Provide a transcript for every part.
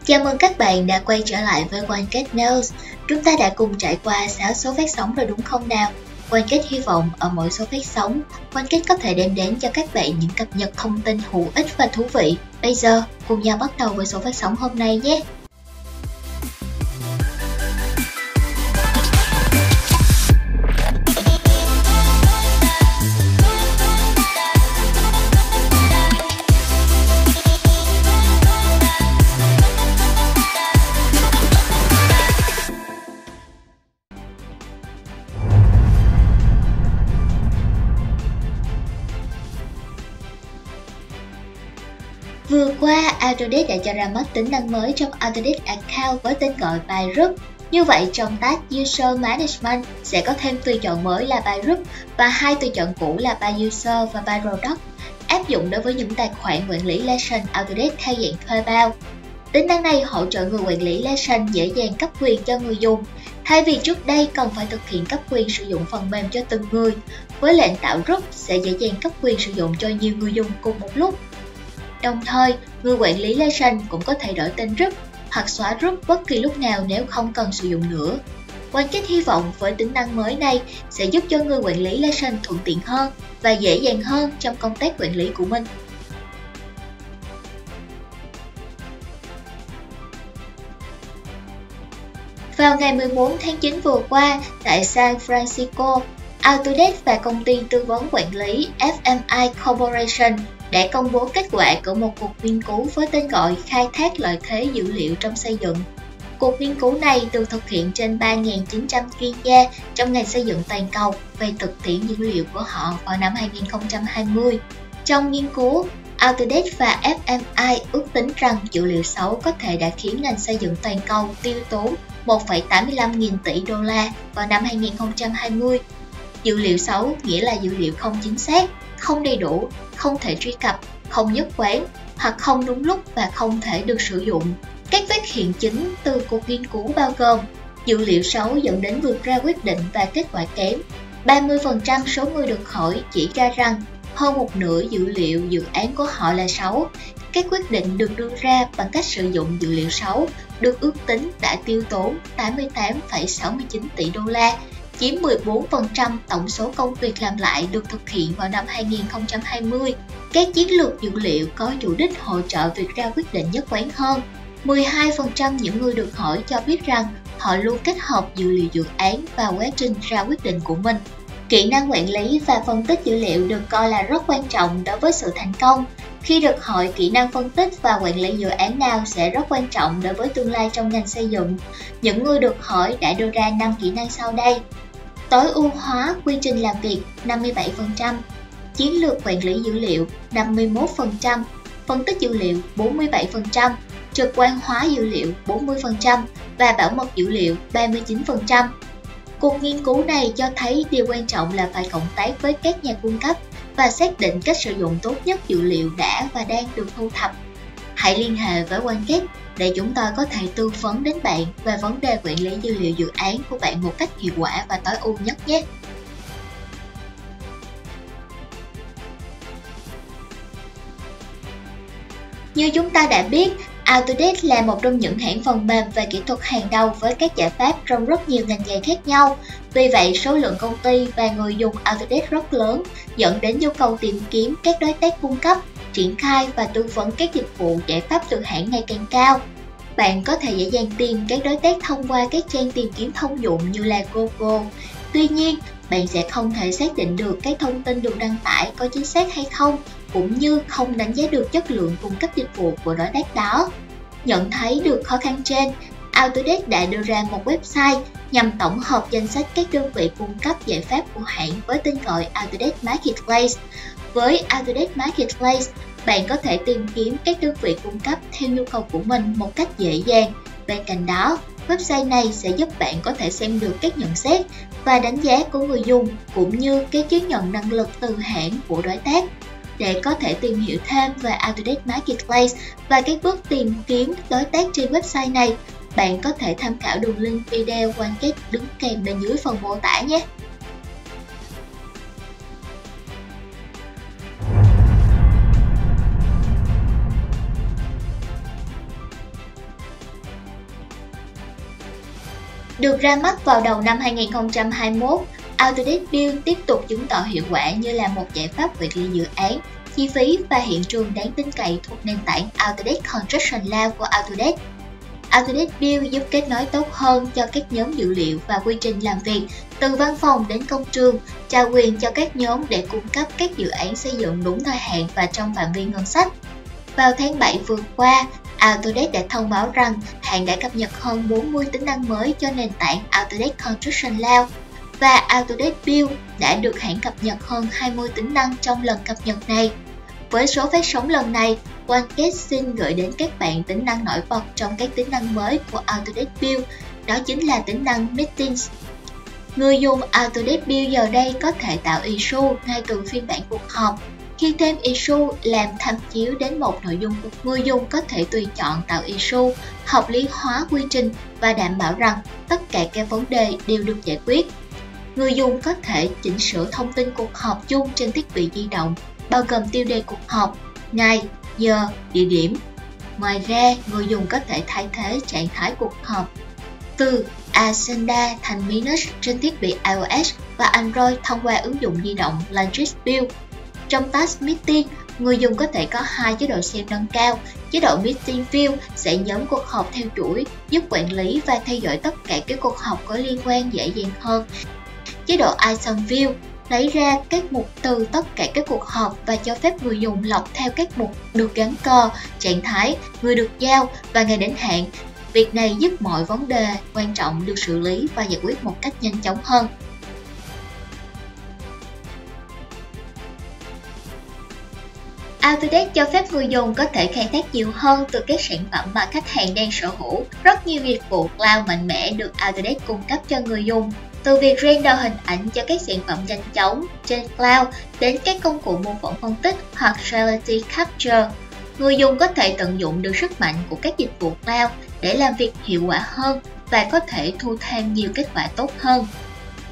Chào mừng các bạn đã quay trở lại với OneGate News. Chúng ta đã cùng trải qua 6 số phát sóng rồi đúng không nào? OneGate hy vọng ở mỗi số phát sóng, OneGate có thể đem đến cho các bạn những cập nhật thông tin hữu ích và thú vị. Bây giờ, cùng nhau bắt đầu với số phát sóng hôm nay nhé! Vừa qua, Autodesk đã cho ra mắt tính năng mới trong Autodesk Account với tên gọi By Group. Như vậy, trong tab User Management sẽ có thêm tùy chọn mới là By Group và hai tùy chọn cũ là By User và By Product, áp dụng đối với những tài khoản quản lý Legend Autodesk theo dạng thuê bao. Tính năng này hỗ trợ người quản lý Legend dễ dàng cấp quyền cho người dùng, thay vì trước đây cần phải thực hiện cấp quyền sử dụng phần mềm cho từng người. Với lệnh tạo group sẽ dễ dàng cấp quyền sử dụng cho nhiều người dùng cùng một lúc. Đồng thời, người quản lý Legend cũng có thể đổi tên group hoặc xóa group bất kỳ lúc nào nếu không cần sử dụng nữa. OneGate hy vọng với tính năng mới này sẽ giúp cho người quản lý Legend thuận tiện hơn và dễ dàng hơn trong công tác quản lý của mình. Vào ngày 14 tháng 9 vừa qua, tại San Francisco, Autodesk và công ty tư vấn quản lý FMI Corporation đã công bố kết quả của một cuộc nghiên cứu với tên gọi Khai thác lợi thế dữ liệu trong xây dựng. Cuộc nghiên cứu này được thực hiện trên 3.900 chuyên gia trong ngành xây dựng toàn cầu về thực tiễn dữ liệu của họ vào năm 2020. Trong nghiên cứu, Autodesk và FMI ước tính rằng dữ liệu xấu có thể đã khiến ngành xây dựng toàn cầu tiêu tốn 1,85 nghìn tỷ đô la vào năm 2020. Dữ liệu xấu nghĩa là dữ liệu không chính xác, không đầy đủ, không thể truy cập, không nhất quán, hoặc không đúng lúc và không thể được sử dụng. Các phát hiện chính từ cuộc nghiên cứu bao gồm dữ liệu xấu dẫn đến vượt ra quyết định và kết quả kém. 30% số người được hỏi chỉ ra rằng hơn một nửa dữ liệu dự án của họ là xấu. Các quyết định được đưa ra bằng cách sử dụng dữ liệu xấu được ước tính đã tiêu tốn 88,69 tỷ đô la, chiếm 14% tổng số công việc làm lại được thực hiện vào năm 2020. Các chiến lược dữ liệu có chủ đích hỗ trợ việc ra quyết định nhất quán hơn. 12% những người được hỏi cho biết rằng họ luôn kết hợp dữ liệu dự án vào quá trình ra quyết định của mình. Kỹ năng quản lý và phân tích dữ liệu được coi là rất quan trọng đối với sự thành công. Khi được hỏi kỹ năng phân tích và quản lý dự án nào sẽ rất quan trọng đối với tương lai trong ngành xây dựng, những người được hỏi đã đưa ra 5 kỹ năng sau đây. Tối ưu hóa quy trình làm việc 57%, chiến lược quản lý dữ liệu 51%, phân tích dữ liệu 47%, trực quan hóa dữ liệu 40% và bảo mật dữ liệu 39%. Cuộc nghiên cứu này cho thấy điều quan trọng là phải cộng tác với các nhà cung cấp và xác định cách sử dụng tốt nhất dữ liệu đã và đang được thu thập. Hãy liên hệ với OneGate để chúng tôi có thể tư vấn đến bạn về vấn đề quản lý dữ liệu dự án của bạn một cách hiệu quả và tối ưu nhất nhé. Như chúng ta đã biết, Autodesk là một trong những hãng phần mềm về kỹ thuật hàng đầu với các giải pháp trong rất nhiều ngành nghề khác nhau. Vì vậy, số lượng công ty và người dùng Autodesk rất lớn, dẫn đến nhu cầu tìm kiếm các đối tác cung cấp, triển khai và tư vấn các dịch vụ giải pháp từ hãng ngày càng cao. Bạn có thể dễ dàng tìm các đối tác thông qua các trang tìm kiếm thông dụng như là Google. Tuy nhiên, bạn sẽ không thể xác định được các thông tin được đăng tải có chính xác hay không, cũng như không đánh giá được chất lượng cung cấp dịch vụ của đối tác đó. Nhận thấy được khó khăn trên, Autodesk đã đưa ra một website nhằm tổng hợp danh sách các đơn vị cung cấp giải pháp của hãng với tên gọi Autodesk Marketplace. Với Autodesk Marketplace, bạn có thể tìm kiếm các đơn vị cung cấp theo nhu cầu của mình một cách dễ dàng. Bên cạnh đó, website này sẽ giúp bạn có thể xem được các nhận xét và đánh giá của người dùng, cũng như các chứng nhận năng lực từ hãng của đối tác. Để có thể tìm hiểu thêm về Autodesk Marketplace và các bước tìm kiếm đối tác trên website này, bạn có thể tham khảo đường link video OneGate đứng kèm bên dưới phần mô tả nhé. Được ra mắt vào đầu năm 2021, Autodesk Build tiếp tục chứng tỏ hiệu quả như là một giải pháp quản lý dự án, chi phí và hiện trường đáng tin cậy thuộc nền tảng Autodesk Construction Cloud của Autodesk. Autodesk Build giúp kết nối tốt hơn cho các nhóm dữ liệu và quy trình làm việc, từ văn phòng đến công trường, trao quyền cho các nhóm để cung cấp các dự án xây dựng đúng thời hạn và trong phạm vi ngân sách. Vào tháng 7 vừa qua, Autodesk đã thông báo rằng hãng đã cập nhật hơn 40 tính năng mới cho nền tảng Autodesk Construction Cloud, và Autodesk Build đã được hãng cập nhật hơn 20 tính năng trong lần cập nhật này. Với số phát sóng lần này, OneCast xin gửi đến các bạn tính năng nổi bật trong các tính năng mới của Autodesk Build, đó chính là tính năng Meetings. Người dùng Autodesk Build giờ đây có thể tạo issue ngay từ phiên bản cuộc họp. Khi thêm issue làm tham chiếu đến một nội dung, người dùng có thể tùy chọn tạo issue, hợp lý hóa quy trình và đảm bảo rằng tất cả các vấn đề đều được giải quyết. Người dùng có thể chỉnh sửa thông tin cuộc họp chung trên thiết bị di động, bao gồm tiêu đề cuộc họp, ngày, giờ, địa điểm. Ngoài ra, người dùng có thể thay thế trạng thái cuộc họp từ Agenda thành Minutes trên thiết bị iOS và Android thông qua ứng dụng di động Language Build. Trong Task Meeting, người dùng có thể có hai chế độ xem nâng cao. Chế độ Meeting View sẽ nhóm cuộc họp theo chuỗi, giúp quản lý và theo dõi tất cả các cuộc họp có liên quan dễ dàng hơn. Chế độ Item View lấy ra các mục từ tất cả các cuộc họp và cho phép người dùng lọc theo các mục được gắn cờ, trạng thái, người được giao và ngày đến hạn. Việc này giúp mọi vấn đề quan trọng được xử lý và giải quyết một cách nhanh chóng hơn. Autodesk cho phép người dùng có thể khai thác nhiều hơn từ các sản phẩm mà khách hàng đang sở hữu. Rất nhiều dịch vụ cloud mạnh mẽ được Autodesk cung cấp cho người dùng. Từ việc render hình ảnh cho các sản phẩm nhanh chóng trên cloud đến các công cụ mô phỏng phân tích hoặc Reality Capture, người dùng có thể tận dụng được sức mạnh của các dịch vụ cloud để làm việc hiệu quả hơn và có thể thu thêm nhiều kết quả tốt hơn.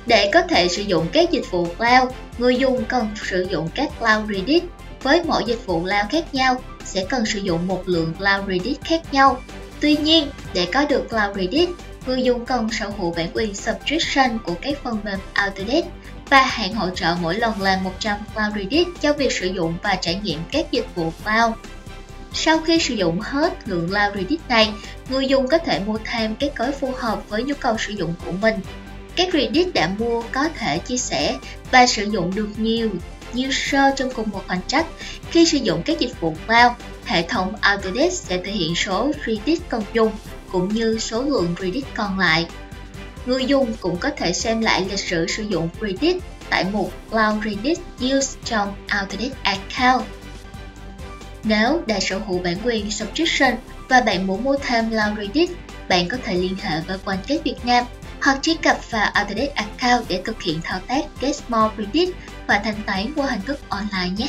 Để có thể sử dụng các dịch vụ cloud, người dùng cần sử dụng các Cloud Credit. Với mỗi dịch vụ cloud khác nhau, sẽ cần sử dụng một lượng Cloud Credit khác nhau. Tuy nhiên, để có được Cloud Credit, người dùng cần sở hữu bản quyền subscription của các phần mềm Autodesk và hãng hỗ trợ mỗi lần là 100 Cloud Credit cho việc sử dụng và trải nghiệm các dịch vụ cloud. Sau khi sử dụng hết lượng Cloud Credit này, người dùng có thể mua thêm các gói phù hợp với nhu cầu sử dụng của mình. Các credit đã mua có thể chia sẻ và sử dụng được nhiều user trong cùng một khoảnh khắc. Khi sử dụng các dịch vụ cloud, hệ thống Autodesk sẽ thể hiện số credit cần dùng cũng như số lượng credit còn lại. Người dùng cũng có thể xem lại lịch sử sử dụng credit tại mục Cloud Credit Use trong Autodesk Account. Nếu đã sở hữu bản quyền subscription và bạn muốn mua thêm Cloud Credit, bạn có thể liên hệ với OneCast Việt Nam hoặc truy cập vào Autodesk Account để thực hiện thao tác Get More Credit và thanh toán qua hình thức online nhé.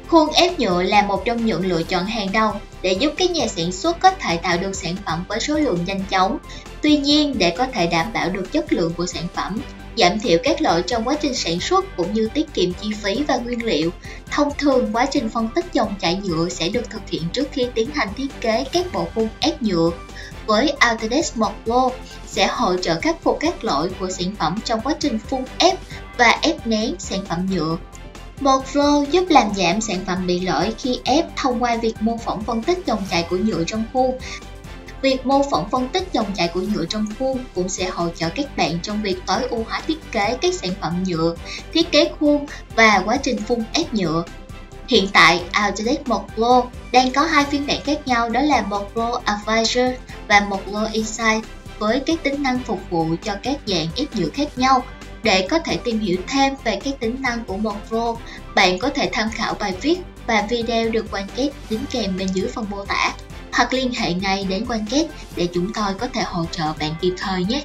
Khuôn ép nhựa là một trong những lựa chọn hàng đầu để giúp các nhà sản xuất có thể tạo được sản phẩm với số lượng nhanh chóng. Tuy nhiên, để có thể đảm bảo được chất lượng của sản phẩm, giảm thiểu các lỗi trong quá trình sản xuất cũng như tiết kiệm chi phí và nguyên liệu, thông thường quá trình phân tích dòng chảy nhựa sẽ được thực hiện trước khi tiến hành thiết kế các bộ khuôn ép nhựa. Với Autodesk Mockflow sẽ hỗ trợ khắc phục các lỗi của sản phẩm trong quá trình phun ép và ép nén sản phẩm nhựa. Mockflow giúp làm giảm sản phẩm bị lỗi khi ép thông qua việc mô phỏng phân tích dòng chảy của nhựa trong khuôn. Việc mô phỏng phân tích dòng chảy của nhựa trong khuôn cũng sẽ hỗ trợ các bạn trong việc tối ưu hóa thiết kế các sản phẩm nhựa, thiết kế khuôn và quá trình phun ép nhựa. Hiện tại, Autodesk Mockflow đang có hai phiên bản khác nhau, đó là Mockflow Advisor và Mockflow Insight, với các tính năng phục vụ cho các dạng ép nhựa khác nhau. Để có thể tìm hiểu thêm về các tính năng của Mockflow, bạn có thể tham khảo bài viết và video được OneCast đính kèm bên dưới phần mô tả, hoặc liên hệ ngay đến OneCast để chúng tôi có thể hỗ trợ bạn kịp thời nhé.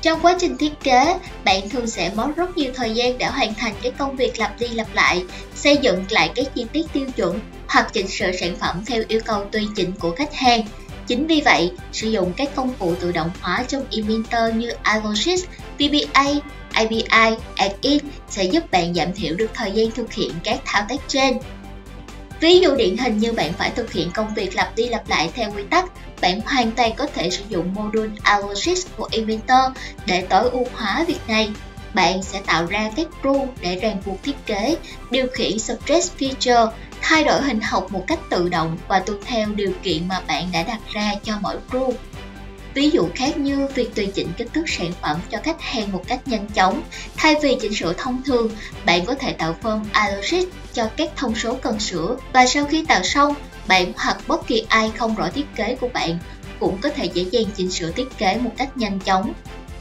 Trong quá trình thiết kế, bạn thường sẽ mất rất nhiều thời gian để hoàn thành các công việc lặp đi lặp lại, xây dựng lại các chi tiết tiêu chuẩn hoặc chỉnh sửa sản phẩm theo yêu cầu tùy chỉnh của khách hàng. Chính vì vậy, sử dụng các công cụ tự động hóa trong Inventor như Algosys, VBA, API, Add-in sẽ giúp bạn giảm thiểu được thời gian thực hiện các thao tác trên. Ví dụ điển hình như bạn phải thực hiện công việc lặp đi lặp lại theo quy tắc, bạn hoàn toàn có thể sử dụng module Algosys của Inventor để tối ưu hóa việc này. Bạn sẽ tạo ra các rule để ràng buộc thiết kế, điều khiển stress feature, thay đổi hình học một cách tự động và tuân theo điều kiện mà bạn đã đặt ra cho mỗi rule. Ví dụ khác như việc tùy chỉnh kích thước sản phẩm cho khách hàng một cách nhanh chóng. Thay vì chỉnh sửa thông thường, bạn có thể tạo form Algosys cho các thông số cần sửa và sau khi tạo xong, bạn hoặc bất kỳ ai không rõ thiết kế của bạn cũng có thể dễ dàng chỉnh sửa thiết kế một cách nhanh chóng.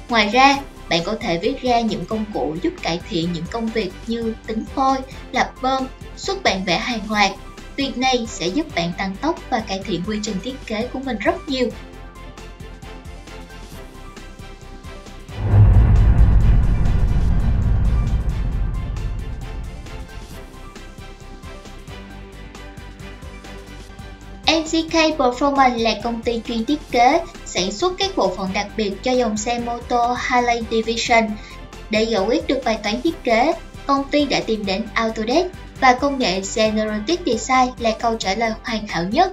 Ngoài ra, bạn có thể viết ra những công cụ giúp cải thiện những công việc như tính phôi, lập bơm, xuất bản vẽ hàng loạt. Việc này sẽ giúp bạn tăng tốc và cải thiện quy trình thiết kế của mình rất nhiều. MCK Performance là công ty chuyên thiết kế, sản xuất các bộ phận đặc biệt cho dòng xe mô tô Harley Davidson. Để giải quyết được bài toán thiết kế, công ty đã tìm đến Autodesk và công nghệ Generative Design là câu trả lời hoàn hảo nhất.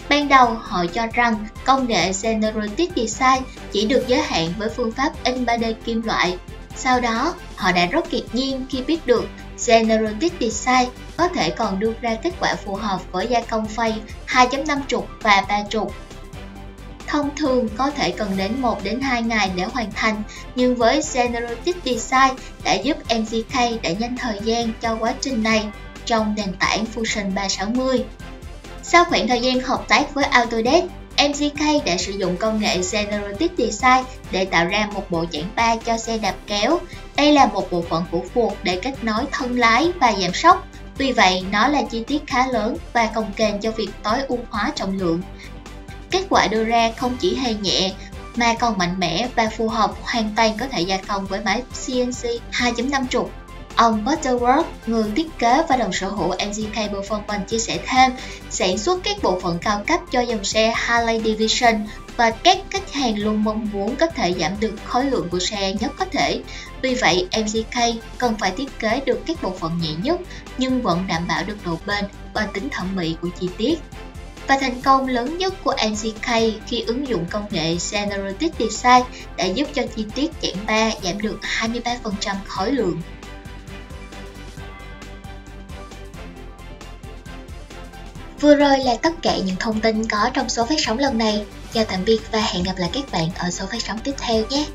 Ban đầu, họ cho rằng công nghệ Generative Design chỉ được giới hạn với phương pháp in 3D kim loại. Sau đó, họ đã rất ngạc nhiên khi biết được Generative Design có thể còn đưa ra kết quả phù hợp với gia công phay 2.5 trục và 3 trục. Thông thường có thể cần đến 1 đến 2 ngày để hoàn thành, nhưng với Generative Design đã giúp MCK đẩy nhanh thời gian cho quá trình này trong nền tảng Fusion 360. Sau khoảng thời gian hợp tác với Autodesk, MCK đã sử dụng công nghệ Generative Design để tạo ra một bộ giảng ba cho xe đạp kéo. Đây là một bộ phận phụ thuộc để kết nối thân lái và giảm sóc. Vì vậy, nó là chi tiết khá lớn và cồng kềnh cho việc tối ưu hóa trọng lượng. Kết quả đưa ra không chỉ hề nhẹ mà còn mạnh mẽ và phù hợp hoàn toàn có thể gia công với máy CNC 2.5 trục. Ông Butterworth, người thiết kế và đồng sở hữu MCK Performance chia sẻ thêm, sản xuất các bộ phận cao cấp cho dòng xe Harley Davidson và các khách hàng luôn mong muốn có thể giảm được khối lượng của xe nhất có thể. Vì vậy, MCK cần phải thiết kế được các bộ phận nhẹ nhất nhưng vẫn đảm bảo được độ bền và tính thẩm mỹ của chi tiết. Và thành công lớn nhất của MCK khi ứng dụng công nghệ Generative Design đã giúp cho chi tiết giảng ba giảm được 23% khối lượng. Vừa rồi là tất cả những thông tin có trong số phát sóng lần này. Chào tạm biệt và hẹn gặp lại các bạn ở số phát sóng tiếp theo nhé!